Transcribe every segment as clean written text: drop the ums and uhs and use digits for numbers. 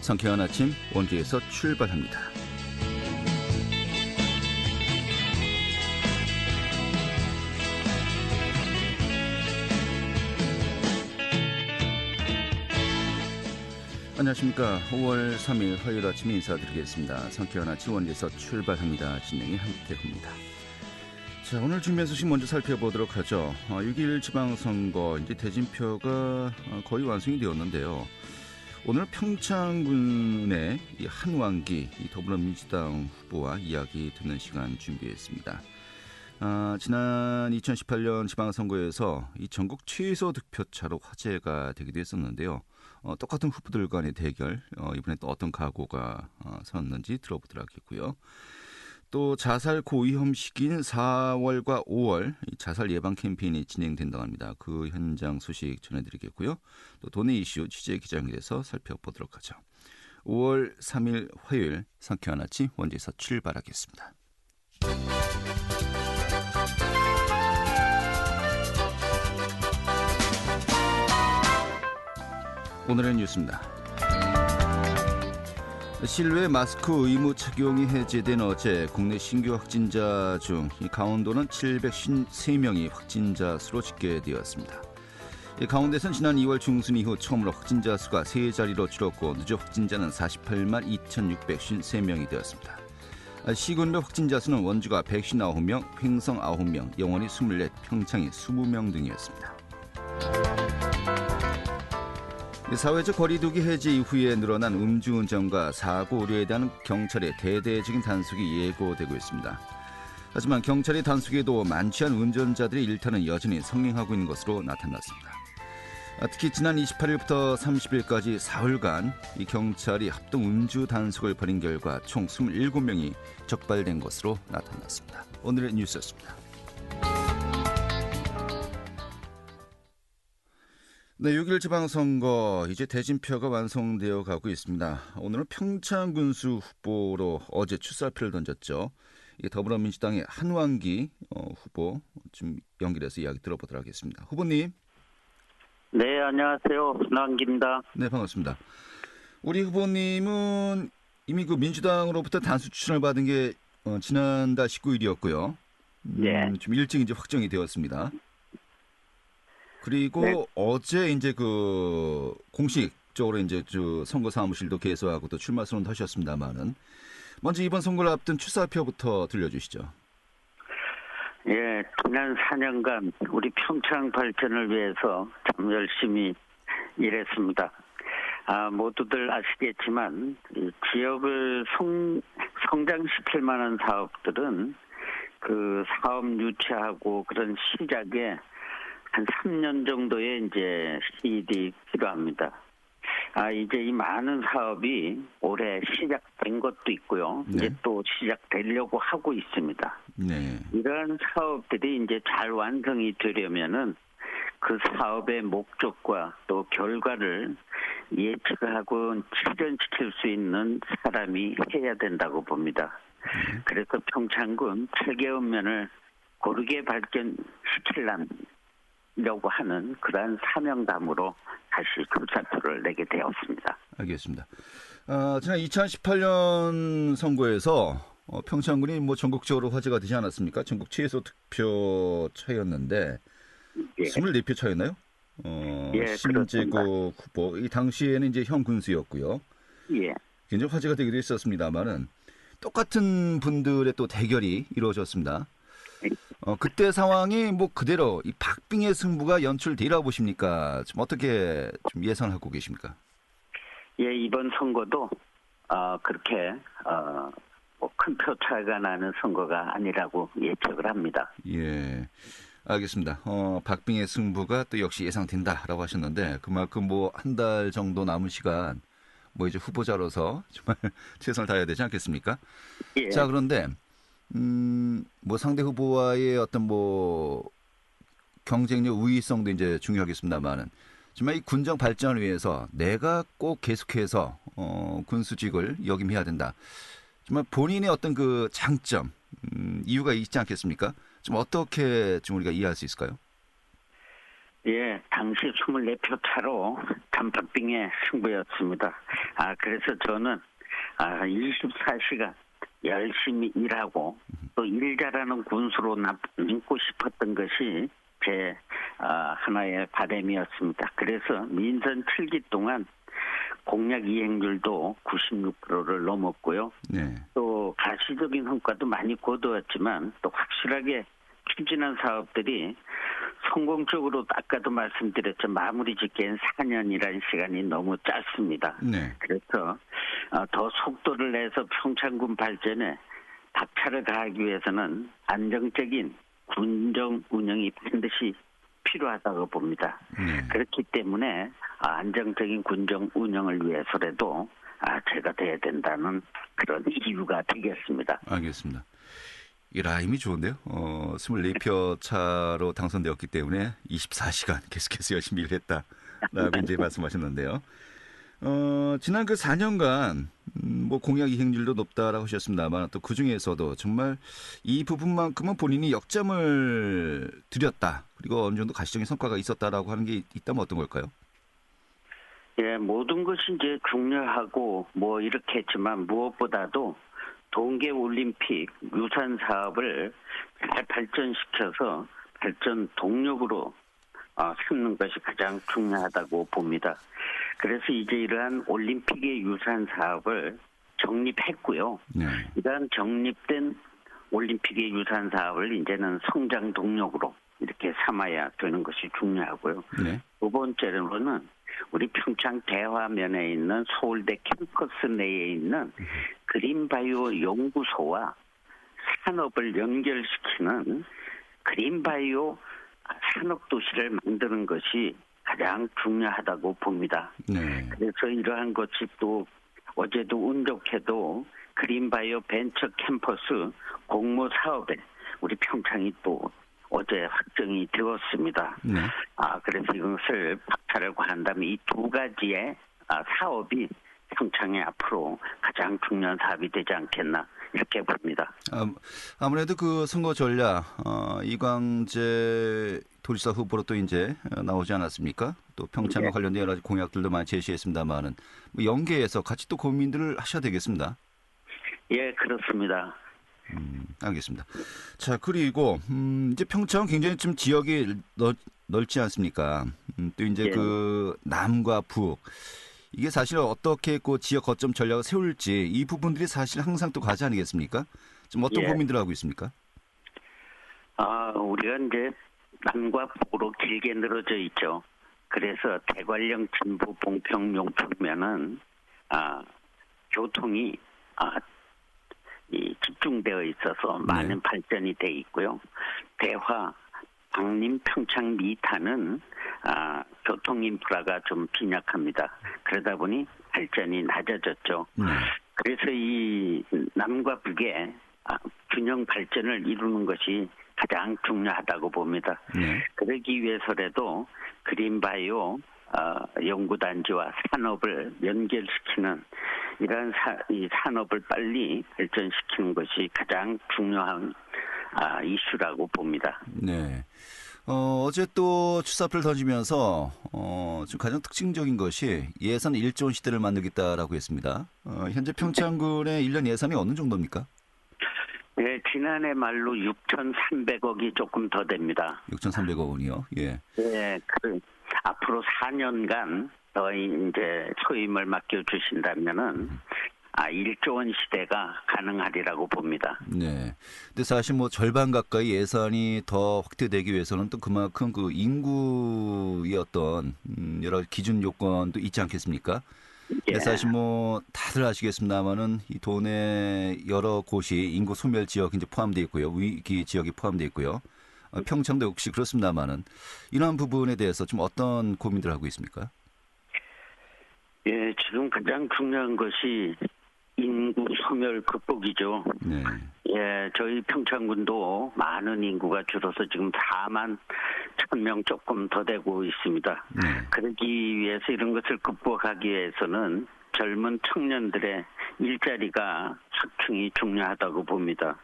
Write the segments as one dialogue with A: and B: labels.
A: 상쾌한 아침 원주에서 출발합니다. 안녕하십니까. 5월 3일 화요일 아침 인사드리겠습니다. 상쾌한 아침 원주에서 출발합니다. 진행의 한태호입니다. 자, 오늘 준비한 소식 먼저 살펴보도록 하죠. 6.1 지방선거 이제 대진표가 거의 완성이 되었는데요. 오늘 평창군의 한왕기 더불어민주당 후보와 이야기 듣는 시간 준비했습니다. 지난 2018년 지방선거에서 이 전국 최소 득표차로 화제가 되기도 했었는데요. 똑같은 후보들 간의 대결, 이번에 또 어떤 각오가 섰는지 들어보도록 하겠고요. 또 자살 고위험 시기인 4월과 5월 자살 예방 캠페인이 진행된다고 합니다. 그 현장 소식 전해드리겠고요. 또 돈의 이슈 취재 기자회견에서 살펴보도록 하죠. 5월 3일 화요일 상쾌한 아침 원주에서 출발하겠습니다. 오늘의 뉴스입니다. 실외 마스크 의무 착용이 해제된 어제 국내 신규 확진자 중 강원도는 753명이 확진자 수로 집계되었습니다. 강원도에서는 지난 2월 중순 이후 처음으로 확진자 수가 3자리로 줄었고 누적 확진자는 48만 2,653명이 되었습니다. 시군별 확진자 수는 원주가 159명, 횡성 9명, 영원이 24, 평창이 20명 등이었습니다. 사회적 거리두기 해제 이후에 늘어난 음주운전과 사고 우려에 대한 경찰의 대대적인 단속이 예고되고 있습니다. 하지만 경찰의 단속에도 많지 않은 운전자들의 일탈은 여전히 성행하고 있는 것으로 나타났습니다. 특히 지난 28일부터 30일까지 사흘간 이 경찰이 합동 음주 단속을 벌인 결과 총 27명이 적발된 것으로 나타났습니다. 오늘의 뉴스였습니다. 네, 6.1 지방선거 이제 대진표가 완성되어 가고 있습니다. 오늘은 평창군수 후보로 어제 출사표를 던졌죠. 이게 더불어민주당의 한왕기 후보 좀 연결해서 이야기 들어보도록 하겠습니다. 후보님.
B: 네, 안녕하세요. 한왕기입니다.
A: 네, 반갑습니다. 우리 후보님은 이미 그 민주당으로부터 단수 추천을 받은 게 지난달 19일이었고요.
B: 네.
A: 좀 일찍 이제 확정이 되었습니다. 그리고
B: 네.
A: 어제 이제 그 공식적으로 이제 선거 사무실도 개소하고 또 출마 선언도 하셨습니다만은 먼저 이번 선거를 앞둔 출사표부터 들려주시죠.
B: 예, 지난 4년간 우리 평창 발전을 위해서 참 열심히 일했습니다. 모두들 아시겠지만 이 지역을 성장시킬 만한 사업들은 그 사업 유치하고 그런 시작에 한 3년 정도의 이제 시일이 필요합니다. 이제 이 많은 사업이 올해 시작된 것도 있고요.
A: 네.
B: 이제 또 시작되려고 하고 있습니다.
A: 네.
B: 이러한 사업들이 이제 잘 완성이 되려면은 그 사업의 목적과 또 결과를 예측하고 실현시킬 수 있는 사람이 해야 된다고 봅니다. 그래서 평창군 8개읍면을 고르게 발전시키려고 하는 그러한 사명감으로 다시 출사표를 내게 되었습니다.
A: 알겠습니다. 지난 2018년 선거에서 평창군이 뭐 전국적으로 화제가 되지 않았습니까? 전국 최소 득표 차였는데
B: 예.
A: 24표 차였나요?
B: 예,
A: 신재국 후보 이 당시에는 이제 현 군수였고요.
B: 예.
A: 굉장히 화제가 되기도 했었습니다만은 똑같은 분들의 또 대결이 이루어졌습니다. 그때 상황이 뭐 그대로 이 박빙의 승부가 연출되리라고 보십니까? 좀 어떻게 좀 예상하고 계십니까?
B: 예, 이번 선거도 그렇게 뭐 큰 표 차이가 나는 선거가 아니라고 예측을 합니다.
A: 예, 알겠습니다. 박빙의 승부가 또 역시 예상된다라고 하셨는데 그만큼 뭐 한 달 정도 남은 시간 뭐 이제 후보자로서 정말 최선을 다해야 되지 않겠습니까?
B: 예.
A: 자, 그런데 뭐 상대 후보와의 어떤 뭐 경쟁력 우위성도 이제 중요하겠습니다만은 정말 이 군정 발전을 위해서 내가 꼭 계속해서 군수직을 역임해야 된다. 정말 본인의 어떤 그 장점, 이유가 있지 않겠습니까? 좀 어떻게 좀 우리가 이해할 수 있을까요?
B: 예, 당시 24표 차로 단팥빙의 승부였습니다. 그래서 저는 24시간 열심히 일하고 또 일 잘하는 군수로 남고 싶었던 것이 제 하나의 바람이었습니다. 그래서 민선 7기 동안 공약 이행률도 96%를 넘었고요.
A: 네.
B: 또 가시적인 성과도 많이 거두었지만 또 확실하게 추진한 사업들이 성공적으로 아까도 말씀드렸죠. 마무리 짓기엔 4년이라는 시간이 너무 짧습니다.
A: 네.
B: 그래서 더 속도를 내서 평창군 발전에 박차를 가하기 위해서는 안정적인 군정 운영이 반드시 필요하다고 봅니다.
A: 네.
B: 그렇기 때문에 안정적인 군정 운영을 위해서라도 제가 돼야 된다는 그런 이유가 되겠습니다.
A: 알겠습니다. 이 라임이 좋은데요. 24표 차로 당선되었기 때문에 24시간 계속해서 열심히 일했다라고 이제 말씀하셨는데요. 지난 그 4년간 뭐 공약 이행률도 높다라고 하셨습니다만 또 그중에서도 정말 이 부분만큼은 본인이 역점을 들였다. 그리고 어느 정도 가시적인 성과가 있었다라고 하는 게 있다면 어떤 걸까요?
B: 예, 모든 것이 이제 중요하고 뭐 이렇게 했지만 무엇보다도 동계올림픽 유산 사업을 잘 발전시켜서 발전 동력으로 삼는 것이 가장 중요하다고 봅니다. 그래서 이제 이러한 올림픽의 유산 사업을 정립했고요.
A: 네.
B: 이러한 정립된 올림픽의 유산 사업을 이제는 성장 동력으로 이렇게 삼아야 되는 것이 중요하고요.
A: 네.
B: 두 번째로는 우리 평창 대화면에 있는 서울대 캠퍼스 내에 있는 그린바이오 연구소와 산업을 연결시키는 그린바이오 산업도시를 만드는 것이 가장 중요하다고 봅니다.
A: 네.
B: 그래서 이러한 것이 또 어제도 운 좋게도 그린바이오 벤처 캠퍼스 공모 사업에 우리 평창이 또 어제 확정이 되었습니다.
A: 네.
B: 그래서 이것을 박차를 가한다면 이 두 가지의 사업이 평창에 앞으로 가장 중요한 사업이 되지 않겠나 이렇게 봅니다.
A: 아무래도 그 선거 전략 이광재 도지사 후보로 또 이제 나오지 않았습니까? 또 평창과
B: 네.
A: 관련된 여러 가지 공약들도 많이 제시했습니다만은 뭐 연계해서 같이 또 고민들을 하셔야 되겠습니다.
B: 예, 그렇습니다.
A: 알겠습니다. 자, 그리고 이제 평창은 굉장히 좀 지역이 넓지 않습니까? 또 이제
B: 예.
A: 그 남과 북 이게 사실 어떻게 그 지역 거점 전략을 세울지 이 부분들이 사실 항상 또 과제 아니겠습니까? 좀 어떤
B: 예.
A: 고민들을 하고 있습니까?
B: 우리가 이제 남과 북으로 길게 늘어져 있죠. 그래서 대관령, 진부, 봉평, 용평면은 교통이 집중되어 있어서 많은 발전이 돼 있고요. 대화, 방림, 평창, 미타는 교통 인프라가 좀 빈약합니다. 그러다 보니 발전이 낮아졌죠. 그래서 이 남과 북의 균형 발전을 이루는 것이 가장 중요하다고 봅니다. 그러기 위해서라도 그린바이오 연구단지와 산업을 연결시키는 이러한 이 산업을 빨리 발전시키는 것이 가장 중요한 이슈라고 봅니다.
A: 네. 어제 또 추사표를 던지면서 지금 가장 특징적인 것이 예산 1조 원 시대를 만들겠다라고 했습니다. 현재 평창군의 1년 예산이 어느 정도입니까?
B: 네, 지난해 말로 6,300억이 조금 더 됩니다.
A: 6,300억 원이요. 예.
B: 네, 앞으로 4년간 더 이제 소임을 맡겨주신다면은 1조 원 시대가 가능하리라고 봅니다.
A: 네. 근데 사실 뭐 절반 가까이 예산이 더 확대되기 위해서는 또 그만큼 그 인구의 어떤 여러 기준 요건도 있지 않겠습니까?
B: 예.
A: 사실 뭐 다들 아시겠습니다만은 이 도내 여러 곳이 인구 소멸 지역이 이제 포함되어 있고요, 위기 지역이 포함되어 있고요. 평창도 역시 그렇습니다만은 이러한 부분에 대해서 좀 어떤 고민들 하고 있습니까?
B: 예, 지금 가장 중요한 것이 인구 소멸 극복이죠.
A: 네.
B: 예, 저희 평창군도 많은 인구가 줄어서 지금 4만 1,000명 조금 더 되고 있습니다. 그러기 위해서 이런 것을 극복하기 위해서는 젊은 청년들의 일자리가 확충이 중요하다고 봅니다.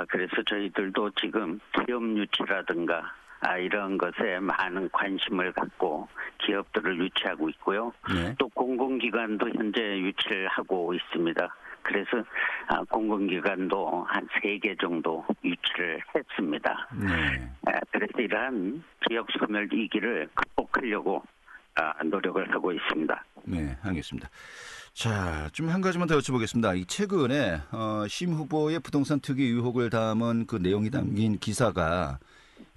B: 그래서 저희들도 지금 기업 유치라든가 이런 것에 많은 관심을 갖고 기업들을 유치하고 있고요.
A: 네.
B: 또 공공기관도 현재 유치를 하고 있습니다. 그래서 공공기관도 한 3개 정도 유치를 했습니다.
A: 네.
B: 그래서 이러한 지역 소멸 위기를 극복하려고 노력을 하고 있습니다.
A: 네, 알겠습니다. 자, 좀 한 가지만 더 여쭤보겠습니다. 이 최근에 심 후보의 부동산 투기 의혹을 담은 그 내용이 담긴 기사가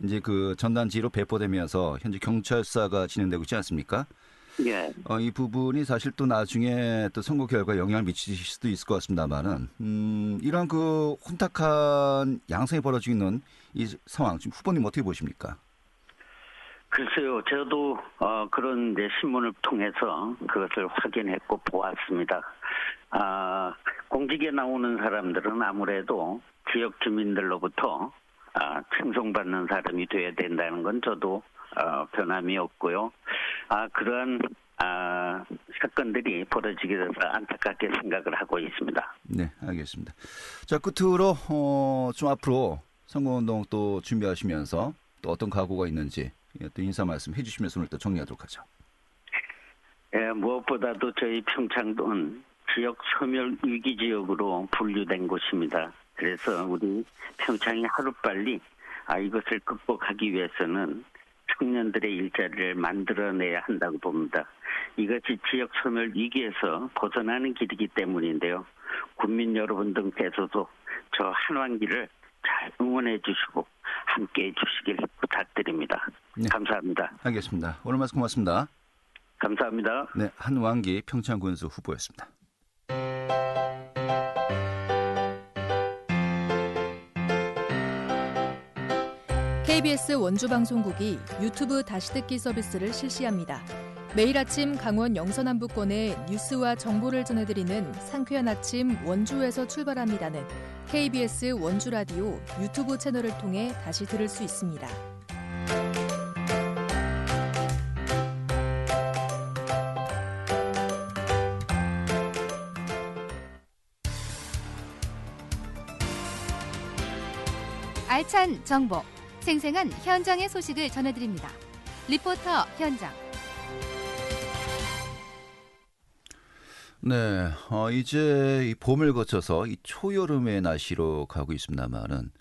A: 이제 그 전단지로 배포되면서 현재 경찰 수사가 진행되고 있지 않습니까?
B: 예.
A: 이 부분이 사실 또 나중에 또 선거 결과에 영향을 미칠 수도 있을 것 같습니다만은 이런 그 혼탁한 양상이 벌어지고 있는 이 상황 지금 후보님 어떻게 보십니까?
B: 글쎄요, 저도 그런 신문을 통해서 그것을 확인했고 보았습니다. 공직에 나오는 사람들은 아무래도 지역 주민들로부터 칭송받는 사람이 돼야 된다는 건 저도 변함이 없고요. 그러한 사건들이 벌어지게 돼서 안타깝게 생각을 하고 있습니다.
A: 네, 알겠습니다. 자, 끝으로 좀 앞으로 선거운동 또 준비하시면서 또 어떤 각오가 있는지 또 인사 말씀 해주시면서 오늘 또 정리하도록 하죠.
B: 무엇보다도 저희 평창도는 지역 소멸 위기 지역으로 분류된 곳입니다. 그래서 우리 평창이 하루빨리 이것을 극복하기 위해서는 청년들의 일자리를 만들어내야 한다고 봅니다. 이것이 지역 소멸 위기에서 벗어나는 길이기 때문인데요. 국민 여러분 등께서도 저 한왕기를 잘 응원해 주시고 함께해 주시길 부탁드립니다.
A: 네.
B: 감사합니다.
A: 알겠습니다. 오늘 말씀 고맙습니다.
B: 감사합니다.
A: 네, 한왕기 평창군수 후보였습니다.
C: KBS 원주방송국이 유튜브 다시 듣기 서비스를 실시합니다. 매일 아침 강원 영서남부권의 뉴스와 정보를 전해드리는 상쾌한 아침 원주에서 출발합니다는 KBS 원주라디오 유튜브 채널을 통해 다시 들을 수 있습니다.
D: 알찬 정보, 생생한 현장의 소식을 전해드립니다. 리포터 현장.
A: 네, 이제 이 봄을 거쳐서 이 초여름의 날씨로 가고 있습니다만은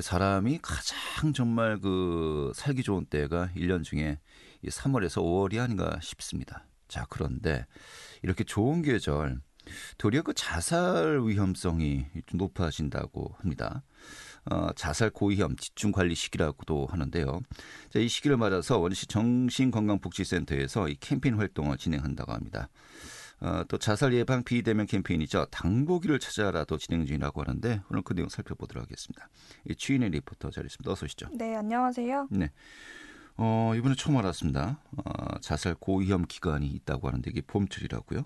A: 사람이 가장 정말 그 살기 좋은 때가 1년 중에 3월에서 5월이 아닌가 싶습니다. 자, 그런데 이렇게 좋은 계절 도리어 그 자살 위험성이 좀 높아진다고 합니다. 자살 고위험 집중관리 시기라고도 하는데요. 자, 이 시기를 맞아서 원시 정신건강복지센터에서 이 캠페인 활동을 진행한다고 합니다. 또 자살 예방 비대면 캠페인이죠. 당보기를 찾아라도 진행 중이라고 하는데 오늘 그 내용 살펴보도록 하겠습니다. 추인의 리포터 자리있습니다. 어서 오시죠.
E: 네, 안녕하세요.
A: 네. 이번에 처음 알았습니다. 자살 고위험 기간이 있다고 하는데 이게 봄철이라고요?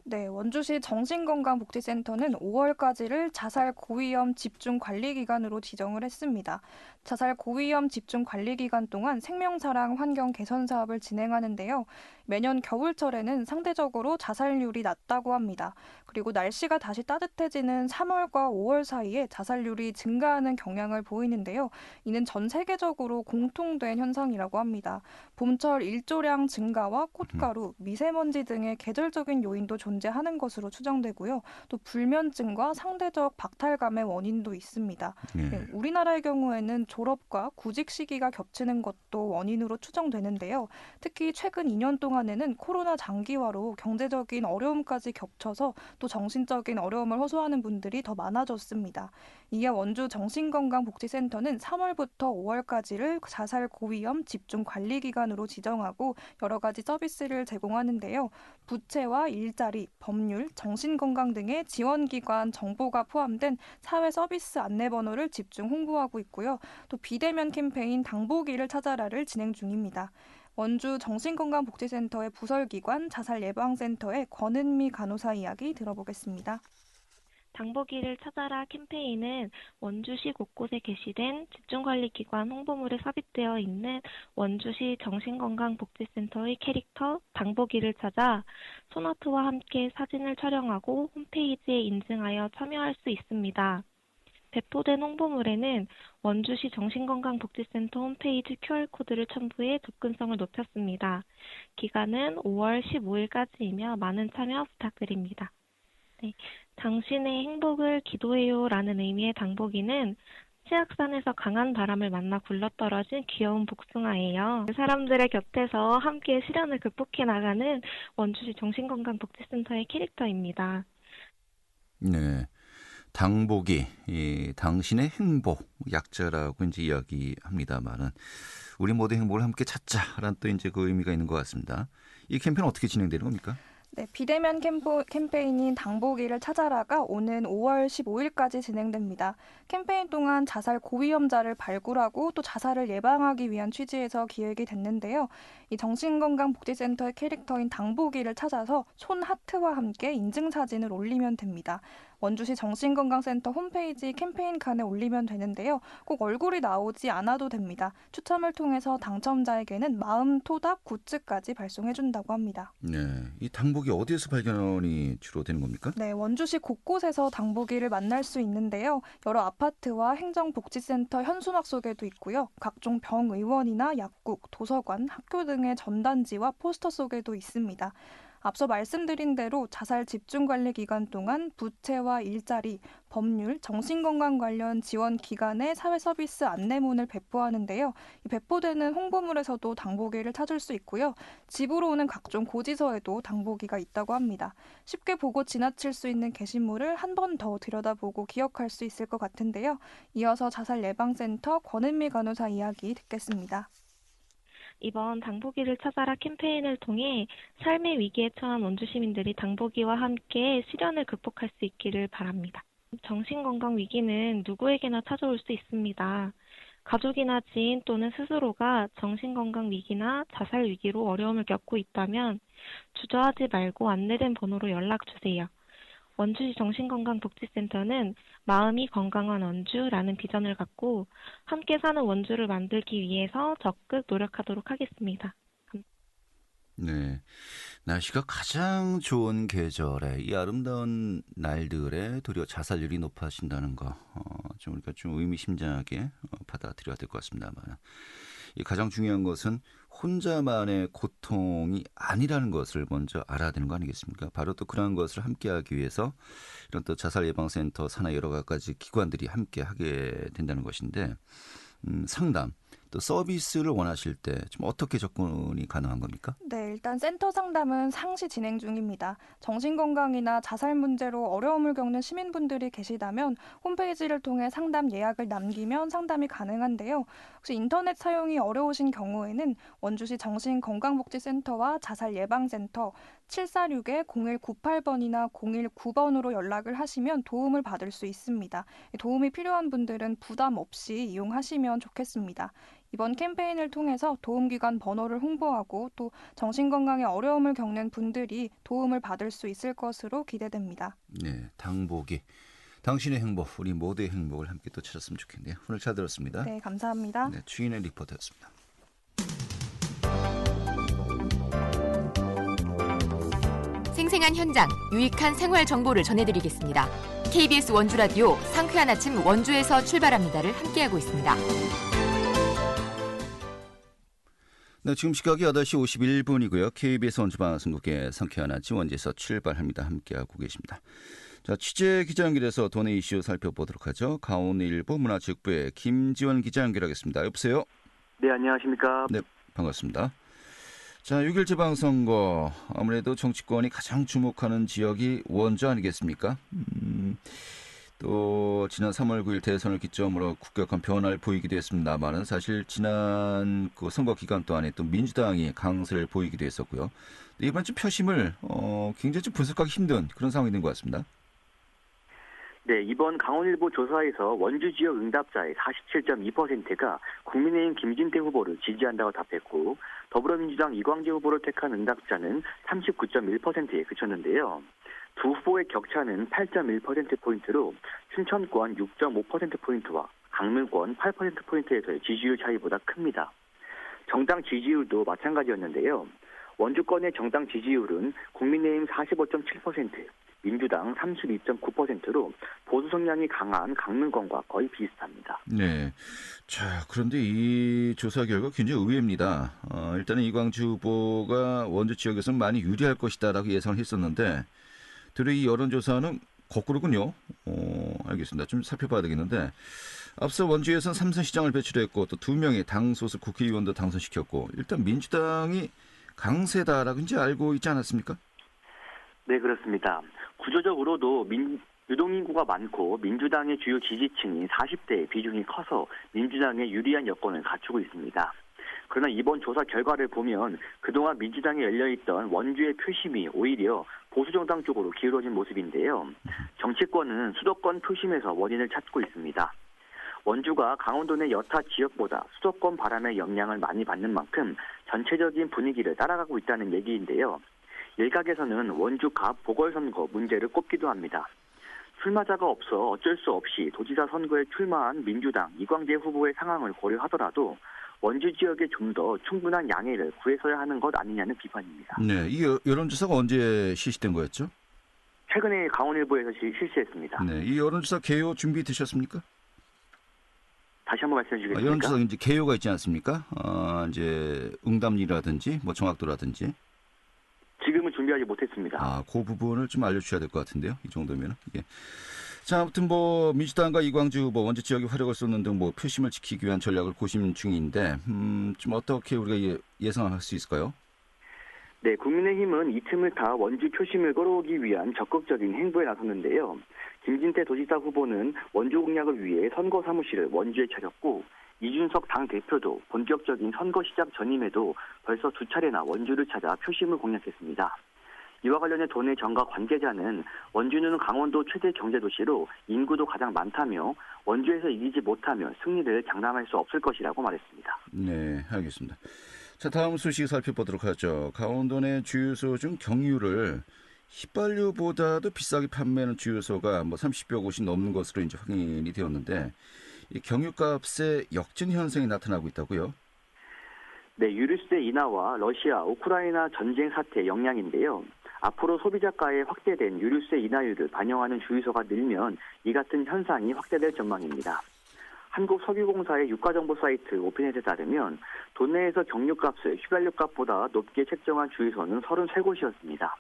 E: 네, 원주시 정신건강복지센터는 5월까지를 자살 고위험 집중관리기간으로 지정을 했습니다. 자살 고위험 집중관리기간 동안 생명사랑 환경 개선 사업을 진행하는데요. 매년 겨울철에는 상대적으로 자살률이 낮다고 합니다. 그리고 날씨가 다시 따뜻해지는 3월과 5월 사이에 자살률이 증가하는 경향을 보이는데요. 이는 전 세계적으로 공통된 현상이라고 합니다. 봄철 일조량 증가와 꽃가루, 미세먼지 등의 계절적인 요인도 존재하는 것으로 추정되고요. 또 불면증과 상대적 박탈감의 원인도 있습니다. 네, 우리나라의 경우에는 졸업과 구직 시기가 겹치는 것도 원인으로 추정되는데요. 특히 최근 2년 동안에는 코로나 장기화로 경제적인 어려움까지 겹쳐서 또 정신적인 어려움을 호소하는 분들이 더 많아졌습니다. 이에 원주 정신건강복지센터는 3월부터 5월까지를 자살 고위험 집중관리기간으로 지정하고 여러 가지 서비스를 제공하는데요. 부채와 일자리, 법률, 정신건강 등의 지원기관 정보가 포함된 사회 서비스 안내번호를 집중 홍보하고 있고요. 또 비대면 캠페인 당보기를 찾아라를 진행 중입니다. 원주 정신건강복지센터의 부설기관 자살예방센터의 권은미 간호사 이야기 들어보겠습니다.
F: 당보기를 찾아라 캠페인은 원주시 곳곳에 게시된 집중관리기관 홍보물에 삽입되어 있는 원주시 정신건강복지센터의 캐릭터 당보기를 찾아 손아트와 함께 사진을 촬영하고 홈페이지에 인증하여 참여할 수 있습니다. 배포된 홍보물에는 원주시 정신건강복지센터 홈페이지 QR코드를 첨부해 접근성을 높였습니다. 기간은 5월 15일까지이며 많은 참여 부탁드립니다. 네, 당신의 행복을 기도해요라는 의미의 당복이는 치악산에서 강한 바람을 만나 굴러떨어진 귀여운 복숭아예요. 사람들의 곁에서 함께 시련을 극복해 나가는 원주시 정신건강복지센터의 캐릭터입니다.
A: 네. 당복이 당신의 행복 약자라고 이제 이야기합니다만은 우리 모두 행복을 함께 찾자라는 또 이제 그 의미가 있는 것 같습니다. 이 캠페인 어떻게 진행되는 겁니까?
E: 네, 비대면 캠페인인 당보기를 찾아라가 오는 5월 15일까지 진행됩니다. 캠페인 동안 자살 고위험자를 발굴하고 또 자살을 예방하기 위한 취지에서 기획이 됐는데요. 이 정신건강복지센터의 캐릭터인 당보기를 찾아서 손 하트와 함께 인증사진을 올리면 됩니다. 원주시 정신건강센터 홈페이지 캠페인 칸에 올리면 되는데요. 꼭 얼굴이 나오지 않아도 됩니다. 추첨을 통해서 당첨자에게는 마음토닥 굿즈까지 발송해준다고 합니다.
A: 네, 이 당복이 어디에서 발견이 주로 되는 겁니까?
E: 네, 원주시 곳곳에서 당보기를 만날 수 있는데요. 여러 아파트와 행정복지센터 현수막 속에도 있고요. 각종 병의원이나 약국, 도서관, 학교 등의 전단지와 포스터 속에도 있습니다. 앞서 말씀드린 대로 자살 집중관리 기간 동안 부채와 일자리, 법률, 정신건강 관련 지원 기관의 사회서비스 안내문을 배포하는데요. 이 배포되는 홍보물에서도 당보기를 찾을 수 있고요. 집으로 오는 각종 고지서에도 당보기가 있다고 합니다. 쉽게 보고 지나칠 수 있는 게시물을 한 번 더 들여다보고 기억할 수 있을 것 같은데요. 이어서 자살예방센터 권은미 간호사 이야기 듣겠습니다.
F: 이번 당보기를 찾아라 캠페인을 통해 삶의 위기에 처한 원주 시민들이 당보기와 함께 시련을 극복할 수 있기를 바랍니다. 정신건강 위기는 누구에게나 찾아올 수 있습니다. 가족이나 지인 또는 스스로가 정신건강 위기나 자살 위기로 어려움을 겪고 있다면 주저하지 말고 안내된 번호로 연락주세요. 원주시 정신건강복지센터는 마음이 건강한 원주라는 비전을 갖고 함께 사는 원주를 만들기 위해서 적극 노력하도록 하겠습니다.
A: 네, 날씨가 가장 좋은 계절에 이 아름다운 날들에 도리어 자살률이 높아진다는 거 좀 우리가 좀 의미심장하게 받아들여야 될 것 같습니다만 이 가장 중요한 것은 혼자만의 고통이 아니라는 것을 먼저 알아야 되는 거 아니겠습니까? 바로 또 그러한 것을 함께하기 위해서 이런 또 자살예방센터 산하 여러 가지 기관들이 함께하게 된다는 것인데 상담 또 서비스를 원하실 때 좀 어떻게 접근이 가능한 겁니까?
E: 네, 일단 센터 상담은 상시 진행 중입니다. 정신건강이나 자살 문제로 어려움을 겪는 시민분들이 계시다면 홈페이지를 통해 상담 예약을 남기면 상담이 가능한데요. 혹시 인터넷 사용이 어려우신 경우에는 원주시 정신건강복지센터와 자살예방센터 746-0198번이나 019번으로 연락을 하시면 도움을 받을 수 있습니다. 도움이 필요한 분들은 부담 없이 이용하시면 좋겠습니다. 이번 캠페인을 통해서 도움기관 번호를 홍보하고 또 정신건강에 어려움을 겪는 분들이 도움을 받을 수 있을 것으로 기대됩니다.
A: 네, 당보기. 당신의 행복, 우리 모두의 행복을 함께 또 찾았으면 좋겠네요. 오늘 잘 들었습니다.
E: 네, 감사합니다.
A: 네, 주인의 리포터였습니다.
G: 생생한 현장, 유익한 생활 정보를 전해드리겠습니다. KBS 원주라디오 상쾌한 아침 원주에서 출발합니다를 함께하고 있습니다.
A: 네, 지금 시각이 8시 51분이고요. KBS 원주방송국의 상쾌한 아침 원주에서 출발합니다. 함께하고 계십니다. 자, 취재 기자 연결해서 도내 이슈 살펴보도록 하죠. 강원일보 문화체육부의 김지원 기자 연결하겠습니다. 여보세요?
H: 네, 안녕하십니까?
A: 네, 반갑습니다. 자, 6.1 지방선거 아무래도 정치권이 가장 주목하는 지역이 원주 아니겠습니까? 또 지난 3월 9일 대선을 기점으로 급격한 변화를 보이기도 했습니다만은 사실 지난 그 선거 기간 동안에 또 민주당이 강세를 보이기도 했었고요. 이번 주 표심을 굉장히 좀 분석하기 힘든 그런 상황이 된 것 같습니다.
H: 네, 이번 강원일보 조사에서 원주 지역 응답자의 47.2%가 국민의힘 김진태 후보를 지지한다고 답했고 더불어민주당 이광재 후보를 택한 응답자는 39.1%에 그쳤는데요. 두 후보의 격차는 8.1%포인트로 춘천권 6.5%포인트와 강릉권 8%포인트에서의 지지율 차이보다 큽니다. 정당 지지율도 마찬가지였는데요. 원주권의 정당 지지율은 국민의힘 45.7%, 민주당 32.9%로 보수 성향이 강한 강릉권과 거의 비슷합니다.
A: 네. 자, 그런데 이 조사 결과 굉장히 의외입니다. 일단은 이광주 후보가 원주 지역에서는 많이 유리할 것이다라고 예상을 했었는데, 되려 이 여론조사는 거꾸로군요. 알겠습니다. 좀 살펴봐야 되겠는데, 앞서 원주에서는 삼선 시장을 배출했고 또 2명의 당 소속 국회의원도 당선시켰고, 일단 민주당이 강세다라고 이제 알고 있지 않았습니까?
H: 네, 그렇습니다. 구조적으로도 유동인구가 많고 민주당의 주요 지지층이 40대의 비중이 커서 민주당의 유리한 여건을 갖추고 있습니다. 그러나 이번 조사 결과를 보면 그동안 민주당에 열려있던 원주의 표심이 오히려 보수정당 쪽으로 기울어진 모습인데요. 정치권은 수도권 표심에서 원인을 찾고 있습니다. 원주가 강원도 내 여타 지역보다 수도권 바람의 영향을 많이 받는 만큼 전체적인 분위기를 따라가고 있다는 얘기인데요. 일각에서는 원주 갑 보궐선거 문제를 꼽기도 합니다. 출마자가 없어 어쩔 수 없이 도지사 선거에 출마한 민주당 이광재 후보의 상황을 고려하더라도 원주 지역에 좀 더 충분한 양해를 구해서야 하는 것 아니냐는 비판입니다.
A: 네, 이 여론조사가 언제 실시된 거였죠?
H: 최근에 강원일보에서 실시했습니다.
A: 네, 이 여론조사 개요 준비되셨습니까?
H: 다시 한번 말씀해 주시겠습니까?
A: 여론조사 이제 개요가 있지 않습니까? 이제 응답이라든지 뭐 정확도라든지.
H: 지금은 준비하지 못했습니다.
A: 그 부분을 좀 알려주셔야 될 것 같은데요. 이 정도면은. 예. 자, 아무튼 뭐 민주당과 이광주 후보 원주 지역의 화력을 쏟는 등 뭐 표심을 지키기 위한 전략을 고심 중인데, 좀 어떻게 우리가 예상할 수 있을까요?
H: 네, 국민의힘은 이 틈을 타 원주 표심을 끌어오기 위한 적극적인 행보에 나섰는데요. 김진태 도지사 후보는 원주 공약을 위해 선거 사무실을 원주에 차렸고, 이준석 당대표도 본격적인 선거 시작 전임에도 벌써 2차례나 원주를 찾아 표심을 공략했습니다. 이와 관련해 도내 정가 관계자는 원주는 강원도 최대 경제도시로 인구도 가장 많다며 원주에서 이기지 못하면 승리를 장담할 수 없을 것이라고 말했습니다. 네,
A: 알겠습니다. 자, 다음 소식 살펴보도록 하죠. 강원도 내 주유소 중 경유를 휘발유보다도 비싸게 판매하는 주유소가 뭐 30여 곳이 넘는 것으로 이제 확인이 되었는데, 이 경유값의 역전 현상이 나타나고 있다고요?
H: 네, 유류세 인하와 러시아, 우크라이나 전쟁 사태의 영향인데요. 앞으로 소비자가에 확대된 유류세 인하율을 반영하는 주유소가 늘면 이 같은 현상이 확대될 전망입니다. 한국석유공사의 유가정보 사이트 오피넷에 따르면 도내에서 경유값을 휘발유값보다 높게 책정한 주유소는 33곳이었습니다.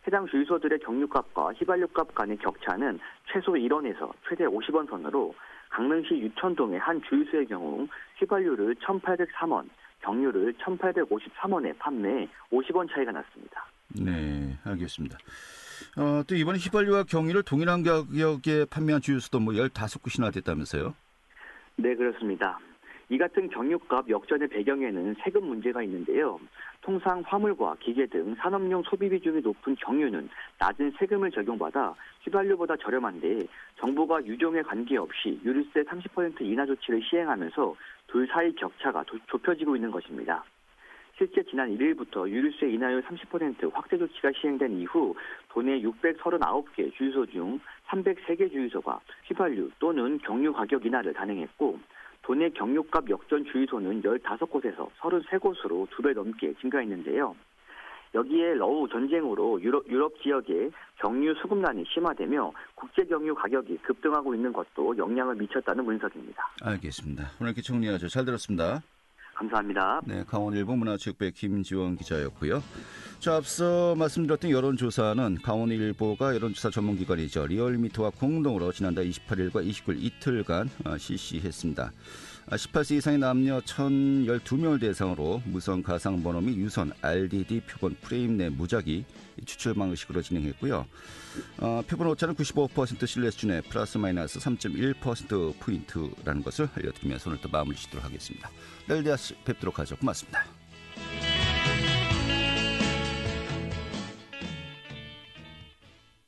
H: 해당 주유소들의 경유값과 휘발유값 간의 격차는 최소 1원에서 최대 50원 선으로 강릉시 유천동의 한 주유소의 경우 휘발유를 1,803원, 경유를 1,853원에 판매해 50원 차이가 났습니다.
A: 네, 알겠습니다. 또 이번에 휘발유와 경유를 동일한 가격에 판매한 주유소도 뭐 15곳이나 됐다면서요?
H: 네, 그렇습니다. 이 같은 경유값 역전의 배경에는 세금 문제가 있는데요. 통상 화물과 기계 등 산업용 소비 비중이 높은 경유는 낮은 세금을 적용받아 휘발유보다 저렴한데, 정부가 유종에 관계없이 유류세 30% 인하 조치를 시행하면서 둘 사이 격차가 좁혀지고 있는 것입니다. 실제 지난 1일부터 유류세 인하율 30% 확대 조치가 시행된 이후 도내 639개 주유소 중 303개 주유소가 휘발유 또는 경유 가격 인하를 단행했고, 도내 경유값 역전 주유소는 15곳에서 33곳으로 2배 넘게 증가했는데요. 여기에 러우 전쟁으로 유럽 지역에 경유 수급난이 심화되며 국제 경유 가격이 급등하고 있는 것도 영향을 미쳤다는 분석입니다.
A: 알겠습니다. 오늘 이렇게 정리하죠. 잘 들었습니다.
H: 감사합니다.
A: 네, 강원일보 문화체육부의 김지원 기자였고요. 자, 앞서 말씀드렸던 여론조사는 강원일보가 여론조사 전문기관이죠. 리얼미터와 공동으로 지난달 28일과 29일 이틀간 실시했습니다. 18세 이상의 남녀 1,012명을 대상으로 무선 가상번호 및 유선 RDD 표본 프레임 내 무작위 추출 방식으로 진행했고요. 표본 오차는 95% 신뢰 수준의 플러스 마이너스 3.1%포인트라는 것을 알려드리면서 오늘 또 마무리 짓도록 하겠습니다. 내일 다시 뵙도록 하죠. 고맙습니다.